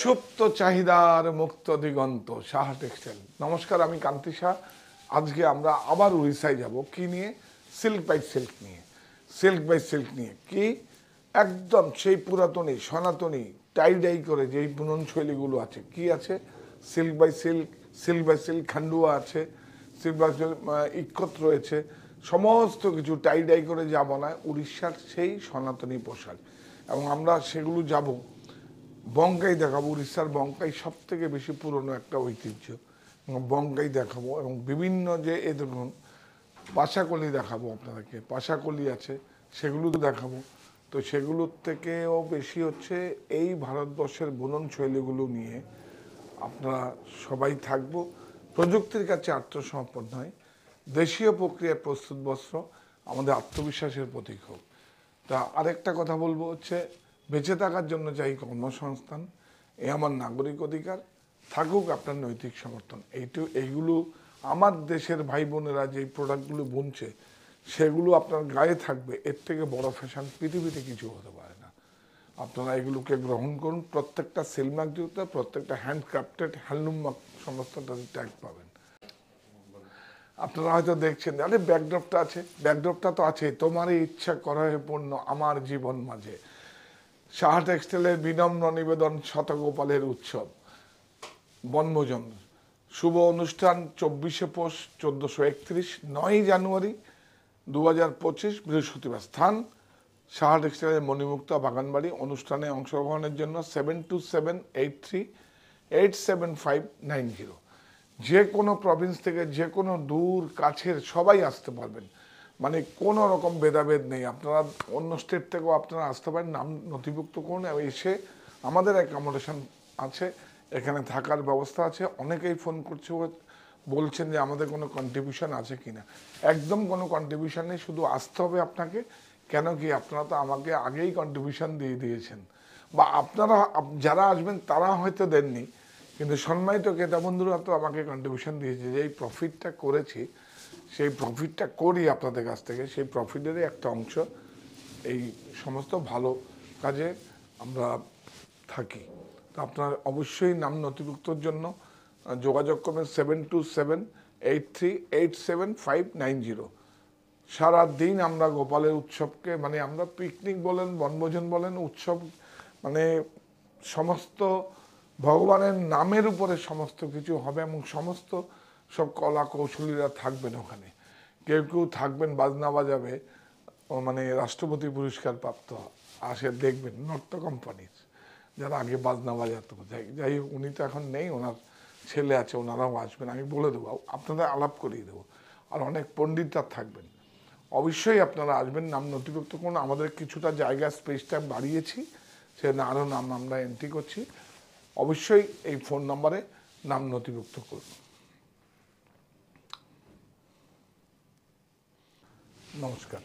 সুপ্ত চাহিদার মুক্ত দিগন্ত সাহা টেক্সটাইল। নমস্কার, আমি কান্তি শাহ। আজকে আমরা আবার উড়িষ্যায় যাব। কি নিয়ে? সিল্ক বাই সিল্ক নিয়ে। সিল্ক বাই সিল্ক নিয়ে কি একদম সেই পুরাতনী সনাতনী টাই ডাই করে যেই বুনন শৈলীগুলো আছে, কি আছে? Silk by silk, silk by silk khandua আছে, সিল্ক বাই সিল্ক ইক্ষত রয়েছে, সমস্ত কিছু টাই ডাই করে যা বানায় উড়িষ্যার সেই সনাতনী পোশাক। এবং আমরা সেগুলো যাব। বঙ্কাই দেখাবো। উড়িষ্যার বঙ্কাই সব থেকে বেশি পুরনো একটা ঐতিহ্য। বঙ্কাই দেখাবো এবং বিভিন্ন যে এ দেখুন পাশাকলি দেখাবো আপনাদেরকে। পাশাকলি আছে, সেগুলো দেখাবো। তো সেগুলোর থেকেও বেশি হচ্ছে এই ভারতবর্ষের বুনন শৈলীগুলো নিয়ে আপনারা সবাই থাকবো। প্রযুক্তির কাছে আত্মসমর্পণ হয়, দেশীয় প্রক্রিয়ায় প্রস্তুত বস্ত্র আমাদের আত্মবিশ্বাসের প্রতীক হোক। তা আরেকটা কথা বলবো হচ্ছে, বেঁচে থাকার জন্য চাই কর্মসংস্থান, এ আমার নাগরিক অধিকার, থাকুক আপনার নৈতিক সমর্থন। এইগুলো আমার দেশের ভাই বোনেরা যেই প্রোডাক্টগুলো বুনছে সেগুলো আপনার গায়ে থাকবে, এর থেকে বড় ফ্যাশন পৃথিবীতে কিছু হতে পারে না। আপনারা এগুলোকে গ্রহণ করুন। প্রত্যেকটা সেলমার্কযুক্ত, প্রত্যেকটা হ্যান্ডক্রাফটেড, হ্যান্ডলুম সমস্তটাতে ট্যাগ পাবেন। আপনারা হয়তো দেখছেন, আরে ব্যাকড্রপটা আছে, ব্যাকড্রপটা তো আছে, তোমারই ইচ্ছা করা পূর্ণ আমার জীবন মাঝে। সাহা টেক্সটাইলের বিনম্র নিবেদন, শতগোপালের উৎসব বনভোজন শুভ অনুষ্ঠান 24শে পৌষ 1431, 9ই জানুয়ারি 2025 বৃহস্পতিবার। স্থান সাহা টেক্সটাইলের মণিমুক্তা বাগানবাড়ি। অনুষ্ঠানে অংশগ্রহণের জন্য 7278387590। যে কোনো প্রভিন্স থেকে, যে কোনো দূর কাছের সবাই আসতে পারবেন, মানে কোনো রকম ভেদাভেদ নেই। আপনারা অন্য স্টেট থেকেও আপনারা আসতে পারেন, নাম নথিভুক্ত করুন, এসে আমাদের অ্যাকোমোডেশন আছে, এখানে থাকার ব্যবস্থা আছে। অনেকেই ফোন করছে, বলছেন যে আমাদের কোনো কন্ট্রিবিউশন আছে কি না। একদম কোনো কন্ট্রিবিউশন নেই, শুধু আসতে হবে আপনাকে। কেন কি, আপনারা তো আমাকে আগেই কন্ট্রিবিউশন দিয়ে দিয়েছেন, বা আপনারা যারা আসবেন তারা হয়তো দেননি, কিন্তু সম্মানিত ক্রেতা বন্ধুরা তো আমাকে কন্ট্রিবিউশন দিয়েছে যে এই প্রফিটটা করেছি, সেই প্রফিটটা করি আপনাদের কাছ থেকে, সেই প্রফিটেরই একটা অংশ এই সমস্ত ভালো কাজে আমরা থাকি। তো আপনার অবশ্যই নাম নথিভুক্তর জন্য যোগাযোগ করবেন 7278387590। সারা দিন আমরা গোপালের উৎসবকে, মানে আমরা পিকনিক বলেন, বনভোজন বলেন, উৎসব মানে সমস্ত ভগবানের নামের উপরে সমস্ত কিছু হবে এবং সমস্ত সব কলা কৌশলীরা থাকবেন ওখানে। কেউ কেউ থাকবেন বাজনা বাজাবে, মানে রাষ্ট্রপতি পুরস্কার প্রাপ্ত আসে দেখবেন নট্য কোম্পানির, যারা আগে বাজনা বাজাতো। যাই হোক, উনি তো এখন নেই, ওনার ছেলে আছে, ওনারাও আসবেন। আমি বলে দেবো, আপনাদের আলাপ করিয়ে দেবো। আর অনেক পণ্ডিতরা থাকবেন। অবশ্যই আপনারা আসবেন, নাম নথিভুক্ত করুন। আমাদের কিছুটা জায়গা স্পেসটা বাড়িয়েছি, সেখানে আরও নাম আমরা এন্ট্রি করছি। অবশ্যই এই ফোন নম্বরে নাম নথিভুক্ত করুন। নমস্কার।